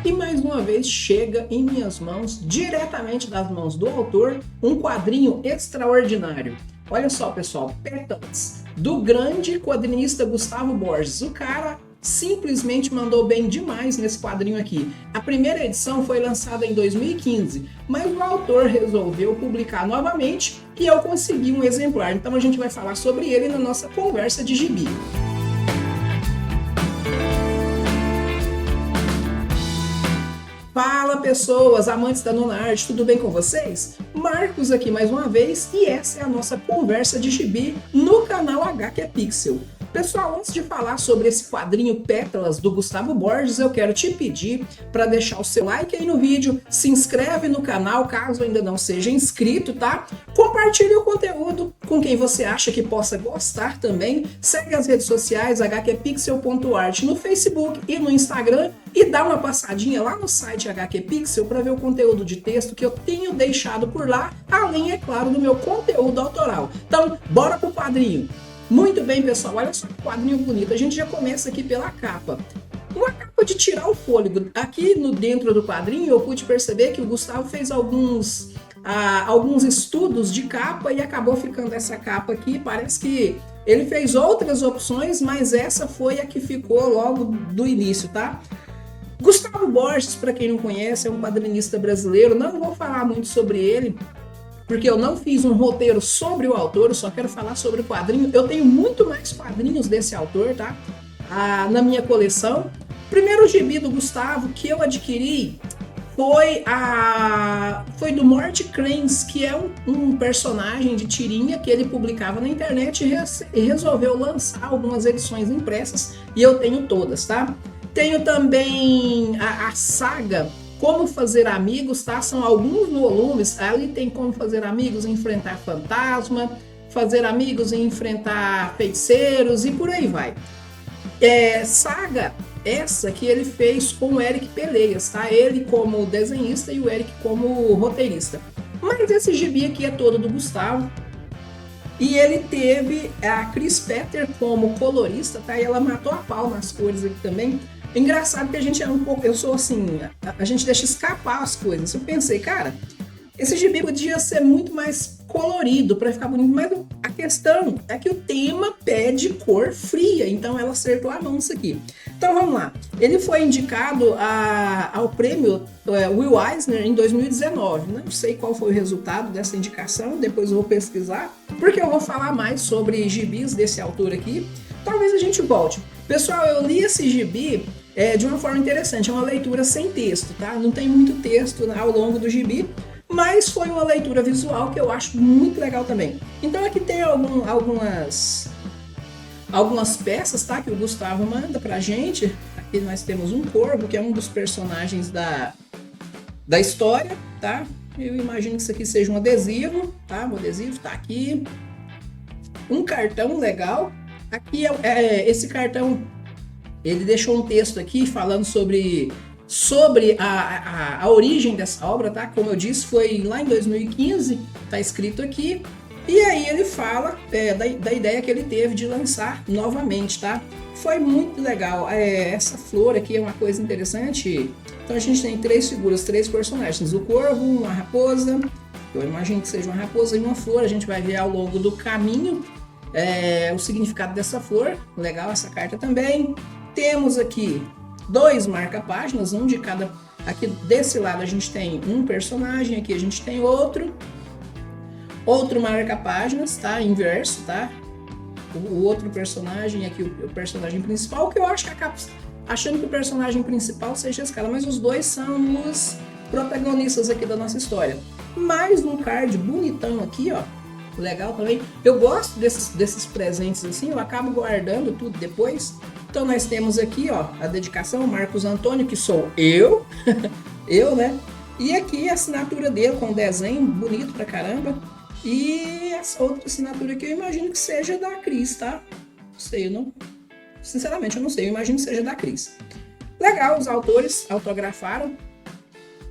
E mais uma vez chega em minhas mãos, diretamente das mãos do autor, um quadrinho extraordinário. Olha só, pessoal, Pétalas, do grande quadrinista Gustavo Borges. O cara simplesmente mandou bem demais nesse quadrinho aqui. A primeira edição foi lançada em 2015, mas o autor resolveu publicar novamente e eu consegui um exemplar. Então a gente vai falar sobre ele na nossa conversa de gibi. Fala pessoas, amantes da nona arte, tudo bem com vocês? Marcos aqui mais uma vez e essa é a nossa conversa de gibi no canal HQ Pixel. Pessoal, antes de falar sobre esse quadrinho Pétalas do Gustavo Borges, eu quero te pedir para deixar o seu like aí no vídeo, se inscreve no canal caso ainda não seja inscrito, tá? Compartilhe o conteúdo com quem você acha que possa gostar também. Segue as redes sociais hqpixel.art no Facebook e no Instagram e dá uma passadinha lá no site HQ Pixel para ver o conteúdo de texto que eu tenho deixado por lá, além, é claro, do meu conteúdo autoral. Então, bora pro quadrinho! Muito bem, pessoal, olha só que quadrinho bonito. A gente já começa aqui pela capa. Uma capa de tirar o fôlego. Aqui dentro do quadrinho eu pude perceber que o Gustavo fez alguns estudos de capa e acabou ficando essa capa aqui. Parece que ele fez outras opções, mas essa foi a que ficou logo do início, tá? Gustavo Borges, para quem não conhece, é um quadrinista brasileiro. Não vou falar muito sobre ele, porque eu não fiz um roteiro sobre o autor, eu só quero falar sobre o quadrinho. Eu tenho muito mais quadrinhos desse autor, tá? Na minha coleção. Primeiro gibi do Gustavo que eu adquiri foi do Mort Kranz, que é um personagem de tirinha que ele publicava na internet e resolveu lançar algumas edições impressas, e eu tenho todas, tá? Tenho também a saga Como Fazer Amigos, tá? São alguns volumes. Ali tem Como Fazer Amigos e Enfrentar Fantasma, Fazer Amigos e Enfrentar Feiticeiros e por aí vai. Saga essa que ele fez com o Eric Peleias, tá? Ele como desenhista e o Eric como roteirista. Mas esse gibi aqui é todo do Gustavo. E ele teve a Cris Petter como colorista, tá? E ela matou a pau nas cores aqui também. Engraçado que a gente é um pouco, eu sou assim, a gente deixa escapar as coisas. Eu pensei, cara, esse gibi podia ser muito mais colorido para ficar bonito, mas a questão é que o tema pede cor fria, então ela acertou a mão isso aqui. Então vamos lá, ele foi indicado ao prêmio Will Eisner em 2019, não sei qual foi o resultado dessa indicação, depois eu vou pesquisar, porque eu vou falar mais sobre gibis desse autor aqui, talvez a gente volte. Pessoal, eu li esse gibi de uma forma interessante, é uma leitura sem texto, tá? Não tem muito texto ao longo do gibi, mas foi uma leitura visual que eu acho muito legal também. Então aqui tem algumas peças, tá? Que o Gustavo manda pra gente. Aqui nós temos um corvo, que é um dos personagens da história, tá? Eu imagino que isso aqui seja um adesivo, tá? O adesivo tá aqui. Um cartão legal. Aqui esse cartão, ele deixou um texto aqui falando sobre a origem dessa obra, tá? Como eu disse, foi lá em 2015, tá escrito aqui. E aí ele fala da ideia que ele teve de lançar novamente, tá? Foi muito legal. Essa flor aqui é uma coisa interessante. Então a gente tem três figuras, três personagens. O corvo, uma raposa, eu imagino que seja uma raposa e uma flor. A gente vai ver ao longo do caminho o significado dessa flor. Legal essa carta também. Temos aqui 2 marca-páginas, um de cada. Aqui desse lado a gente tem um personagem, aqui a gente tem outro marca-páginas, tá? Inverso, tá? O outro personagem, aqui o personagem principal, que eu acho que acaba achando que o personagem principal seja esse cara, mas os dois são os protagonistas aqui da nossa história. Mais um card bonitão aqui, ó. Legal também. Eu gosto desses presentes assim, eu acabo guardando tudo depois. Então nós temos aqui, ó, a dedicação, Marcos Antônio, que sou eu, né? E aqui a assinatura dele com desenho bonito pra caramba. E essa outra assinatura aqui eu imagino que seja da Cris, tá? Não sei, sinceramente eu não sei, eu imagino que seja da Cris. Legal, os autores autografaram.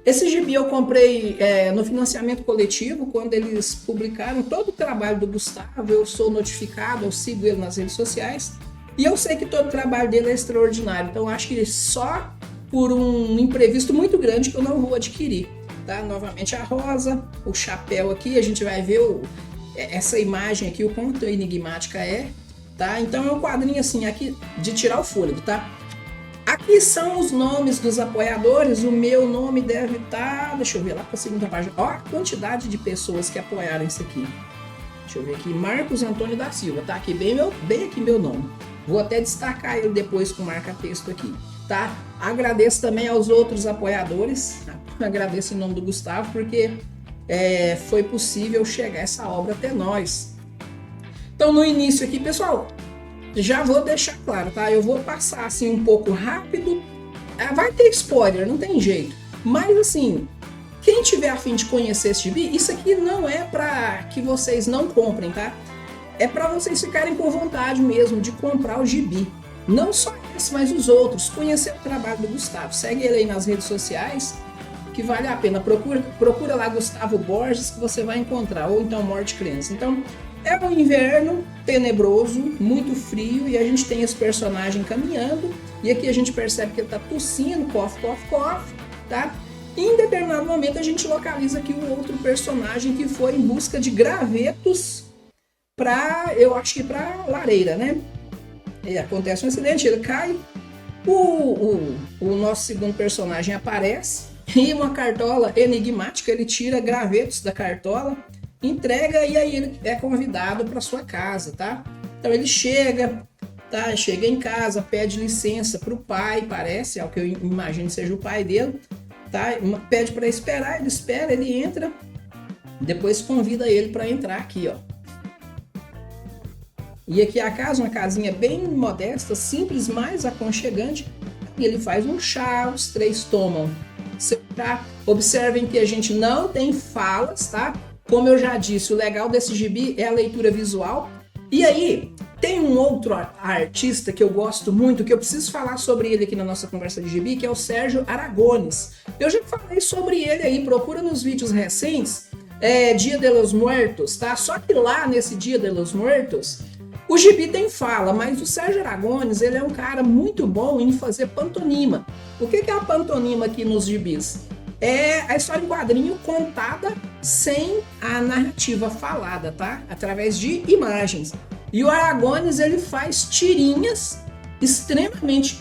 Esse gibi eu comprei no financiamento coletivo, quando eles publicaram todo o trabalho do Gustavo. Eu sou notificado, eu sigo ele nas redes sociais. E eu sei que todo o trabalho dele é extraordinário, então acho que só por um imprevisto muito grande que eu não vou adquirir, tá? Novamente a rosa, o chapéu aqui, a gente vai ver essa imagem aqui, o quanto enigmática é, tá? Então é um quadrinho assim, aqui de tirar o fôlego, tá? Aqui são os nomes dos apoiadores, o meu nome deve estar, deixa eu ver lá para a segunda página, ó a quantidade de pessoas que apoiaram isso aqui. Deixa eu ver aqui, Marcos Antônio da Silva, tá aqui bem aqui meu nome. Vou até destacar ele depois com marca-texto aqui, tá? Agradeço também aos outros apoiadores, agradeço em nome do Gustavo, porque foi possível chegar essa obra até nós. Então no início aqui, pessoal, já vou deixar claro, tá? Eu vou passar assim um pouco rápido, vai ter spoiler, não tem jeito, mas assim, quem tiver a fim de conhecer esse gibi, isso aqui não é para que vocês não comprem, tá? É para vocês ficarem com vontade mesmo de comprar o gibi. Não só esse, mas os outros. Conhecer o trabalho do Gustavo. Segue ele aí nas redes sociais, que vale a pena. Procura lá Gustavo Borges, que você vai encontrar. Ou então Morte Crença. Então, é um inverno tenebroso, muito frio, e a gente tem esse personagem caminhando. E aqui a gente percebe que ele tá tossindo, cough, cough, cough, tá? E em determinado momento a gente localiza aqui um outro personagem que foi em busca de gravetos eu acho que para lareira, né? E acontece um acidente, ele cai, o nosso segundo personagem aparece e uma cartola enigmática, ele tira gravetos da cartola, entrega e aí ele é convidado para sua casa, tá? Então ele chega em casa, pede licença para o pai, parece, é o que eu imagino seja o pai dele, tá? Pede para esperar, ele espera, ele entra, depois convida ele para entrar aqui, ó. E aqui a casa, uma casinha bem modesta, simples, mas aconchegante. E ele faz um chá, os três tomam. Tá? Observem que a gente não tem falas, tá? Como eu já disse, o legal desse gibi é a leitura visual. E aí, tem um outro artista que eu gosto muito, que eu preciso falar sobre ele aqui na nossa conversa de gibi, que é o Sérgio Aragones. Eu já falei sobre ele aí, procura nos vídeos recentes, Dia de los Muertos, tá? Só que lá nesse Dia de los Muertos, o gibi tem fala, mas o Sérgio Aragones, ele é um cara muito bom em fazer pantomima. O que é a pantomima aqui nos gibis? É a história em quadrinho contada sem a narrativa falada, tá? Através de imagens. E o Aragones, ele faz tirinhas extremamente...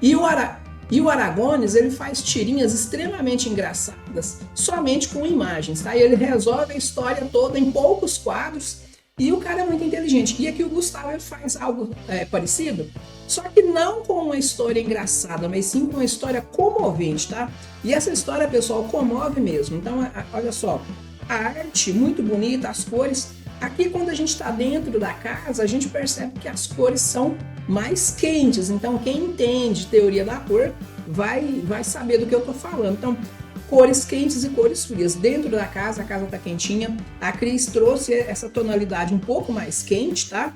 E o Aragones, ele faz tirinhas extremamente engraçadas somente com imagens, tá? E ele resolve a história toda em poucos quadros. E o cara é muito inteligente. E aqui o Gustavo ele faz algo parecido, só que não com uma história engraçada, mas sim com uma história comovente, tá? E essa história, pessoal, comove mesmo. Então, olha só, a arte muito bonita, as cores. Aqui, quando a gente está dentro da casa, a gente percebe que as cores são mais quentes. Então, quem entende teoria da cor vai saber do que eu estou falando. Então, cores quentes e cores frias. Dentro da casa, a casa tá quentinha. A Cris trouxe essa tonalidade um pouco mais quente, tá?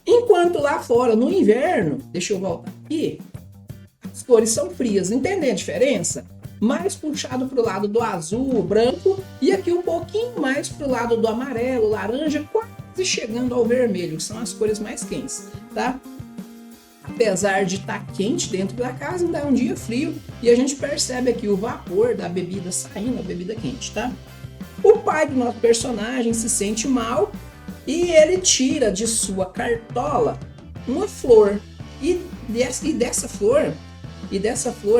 Enquanto lá fora, no inverno, deixa eu voltar aqui, as cores são frias. Entendem a diferença? Mais puxado pro lado do azul, branco, e aqui um pouquinho mais pro lado do amarelo, laranja, quase chegando ao vermelho, que são as cores mais quentes, tá? Apesar de estar quente dentro da casa, ainda é um dia frio e a gente percebe aqui o vapor da bebida saindo, a bebida quente, tá? O pai do nosso personagem se sente mal e ele tira de sua cartola uma flor e dessa flor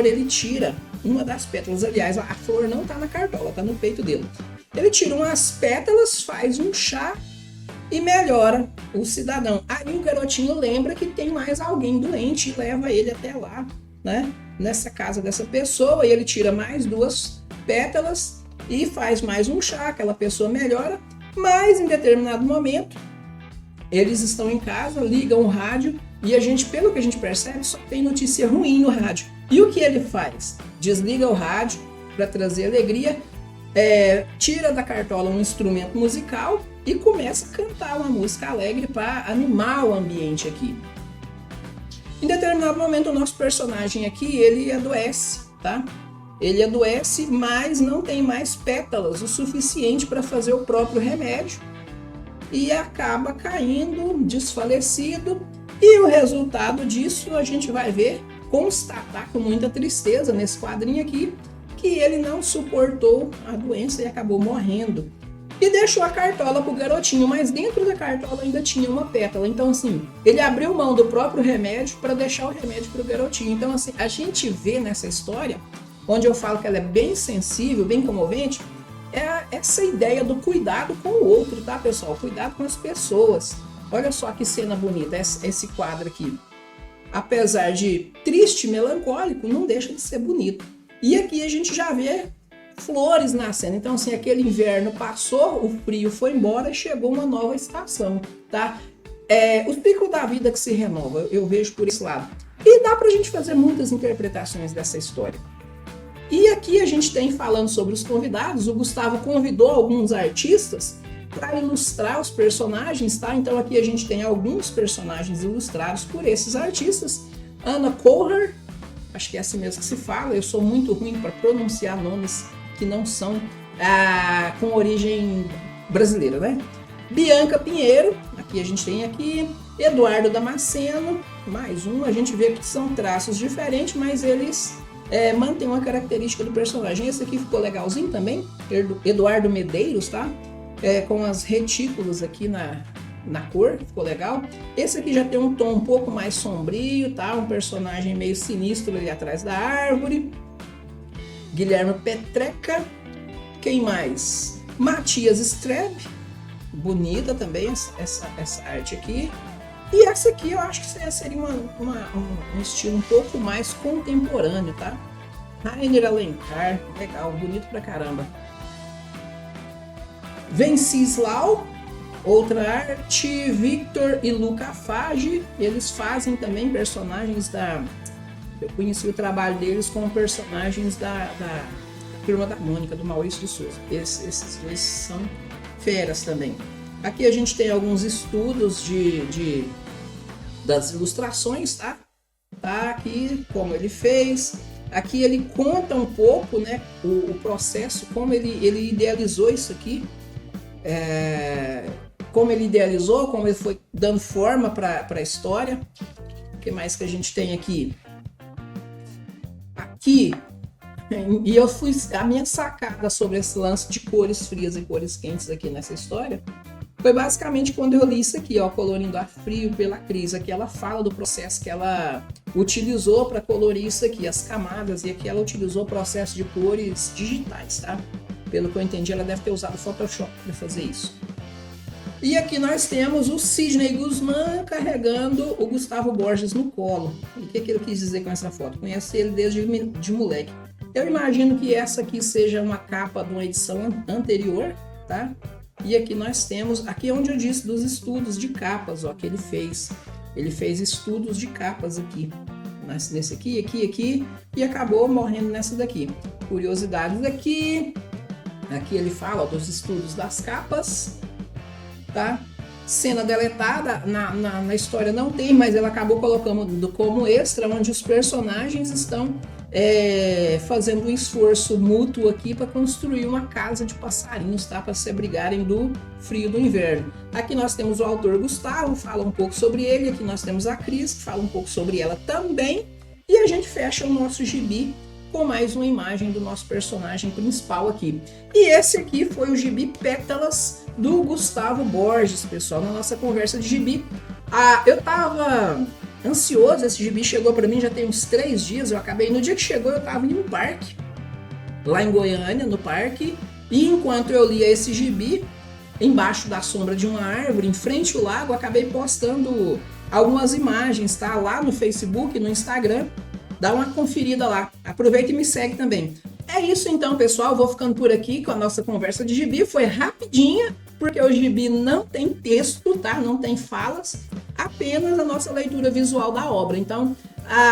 ele tira uma das pétalas. Aliás, a flor não tá na cartola, tá no peito dele. Ele tira umas pétalas, faz um chá e melhora o cidadão. Aí o garotinho lembra que tem mais alguém doente e leva ele até lá, né? Nessa casa dessa pessoa, e ele tira mais 2 pétalas e faz mais um chá, aquela pessoa melhora, mas em determinado momento eles estão em casa, ligam o rádio e a gente, pelo que a gente percebe, só tem notícia ruim no rádio. E o que ele faz? Desliga o rádio para trazer alegria, tira da cartola um instrumento musical e começa a cantar uma música alegre para animar o ambiente aqui. Em determinado momento, o nosso personagem aqui, ele adoece, tá? Ele adoece, mas não tem mais pétalas o suficiente para fazer o próprio remédio e acaba caindo, desfalecido, E o resultado disso a gente vai ver, constatar com muita tristeza nesse quadrinho aqui, que ele não suportou a doença e acabou morrendo. E deixou a cartola pro garotinho, mas dentro da cartola ainda tinha uma pétala. Então, assim, ele abriu mão do próprio remédio para deixar o remédio pro garotinho. Então, assim, a gente vê nessa história, onde eu falo que ela é bem sensível, bem comovente, é essa ideia do cuidado com o outro, tá, pessoal? Cuidado com as pessoas. Olha só que cena bonita, esse quadro aqui. Apesar de triste e melancólico, não deixa de ser bonito. E aqui a gente já vê flores nascendo. Então, assim, aquele inverno passou, o frio foi embora e chegou uma nova estação, tá? O ciclo da vida que se renova, eu vejo por esse lado. E dá pra gente fazer muitas interpretações dessa história. E aqui a gente tem, falando sobre os convidados, o Gustavo convidou alguns artistas para ilustrar os personagens, tá? Então aqui a gente tem alguns personagens ilustrados por esses artistas. Anna Koher, acho que é assim mesmo que se fala, eu sou muito ruim para pronunciar nomes que não são com origem brasileira, né? Bianca Pinheiro, aqui a gente tem aqui, Eduardo Damasceno, mais um, a gente vê que são traços diferentes, mas eles mantêm uma característica do personagem. Esse aqui ficou legalzinho também, Eduardo Medeiros, tá? Com as retículas aqui na cor, ficou legal. Esse aqui já tem um tom um pouco mais sombrio, tá? Um personagem meio sinistro ali atrás da árvore. Guilherme Petreca. Quem mais? Matias Streb. Bonita também essa arte aqui. E essa aqui eu acho que seria um estilo um pouco mais contemporâneo, tá? Rainer Alencar, legal, bonito pra caramba. Venceslau, outra arte, Victor e Luca Fage, eles fazem também personagens eu conheci o trabalho deles como personagens da Turma da Mônica, do Maurício de Souza. Esses dois são feras também. Aqui a gente tem alguns estudos das ilustrações, tá? Tá aqui como ele fez. Aqui ele conta um pouco, né, o processo, como ele idealizou isso aqui. Como ele idealizou, como ele foi dando forma para a história. O que mais que a gente tem aqui? Aqui, e a minha sacada sobre esse lance de cores frias e cores quentes aqui nessa história foi basicamente quando eu li isso aqui, ó, Colorindo a Frio pela Cris. Aqui ela fala do processo que ela utilizou para colorir isso aqui, as camadas, e aqui ela utilizou o processo de cores digitais, tá? Pelo que eu entendi, ela deve ter usado Photoshop para fazer isso. E aqui nós temos o Sidney Guzman carregando o Gustavo Borges no colo. E o que ele quis dizer com essa foto? Conheci ele desde de moleque. Eu imagino que essa aqui seja uma capa de uma edição anterior, tá? E aqui nós temos, aqui é onde eu disse dos estudos de capas, ó, que ele fez. Ele fez estudos de capas aqui. Nesse aqui, e acabou morrendo nessa daqui. Curiosidades aqui. Aqui ele fala, ó, dos estudos das capas, tá? Cena deletada, na história não tem, mas ela acabou colocando como extra, onde os personagens estão fazendo um esforço mútuo aqui para construir uma casa de passarinhos, tá? Para se abrigarem do frio do inverno. Aqui nós temos o autor Gustavo, fala um pouco sobre ele. Aqui nós temos a Cris, que fala um pouco sobre ela também. E a gente fecha o nosso gibi com mais uma imagem do nosso personagem principal aqui. E esse aqui foi o gibi Pétalas do Gustavo Borges, pessoal, na nossa conversa de gibi. Eu tava ansioso, esse gibi chegou para mim já tem uns 3 dias, eu acabei, no dia que chegou eu tava em um parque, lá em Goiânia, no parque, e enquanto eu lia esse gibi, embaixo da sombra de uma árvore, em frente ao lago, acabei postando algumas imagens, tá? Lá no Facebook, no Instagram, dá uma conferida lá, aproveita e me segue também. É isso então, pessoal, vou ficando por aqui com a nossa conversa de gibi, foi rapidinha, porque o gibi não tem texto, tá? Não tem falas, apenas a nossa leitura visual da obra. Então,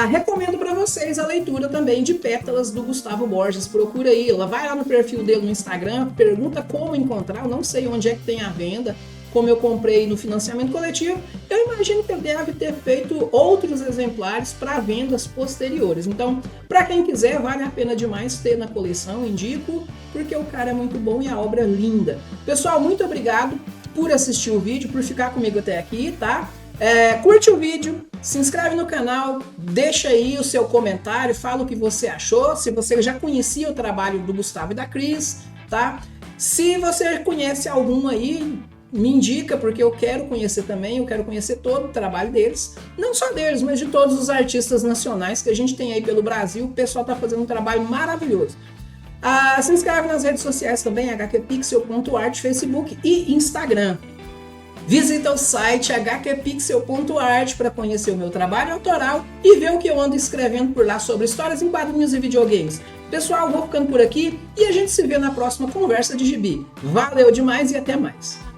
recomendo para vocês a leitura também de Pétalas do Gustavo Borges. Procura aí, vai lá no perfil dele no Instagram, pergunta como encontrar, eu não sei onde é que tem a venda, como eu comprei no financiamento coletivo, eu imagino que ele deve ter feito outros exemplares para vendas posteriores. Então, para quem quiser, vale a pena demais ter na coleção, indico, porque o cara é muito bom e a obra é linda. Pessoal, muito obrigado por assistir o vídeo, por ficar comigo até aqui, tá? Curte o vídeo, se inscreve no canal, deixa aí o seu comentário, fala o que você achou, se você já conhecia o trabalho do Gustavo e da Cris, tá? Se você conhece algum aí, me indica, porque eu quero conhecer também, eu quero conhecer todo o trabalho deles, não só deles, mas de todos os artistas nacionais que a gente tem aí pelo Brasil, o pessoal tá fazendo um trabalho maravilhoso. Se inscreve nas redes sociais também, hqpixel.art, Facebook e Instagram. Visita o site hqpixel.art para conhecer o meu trabalho autoral e ver o que eu ando escrevendo por lá sobre histórias em quadrinhos e videogames. Pessoal, vou ficando por aqui e a gente se vê na próxima conversa de gibi. Valeu demais e até mais!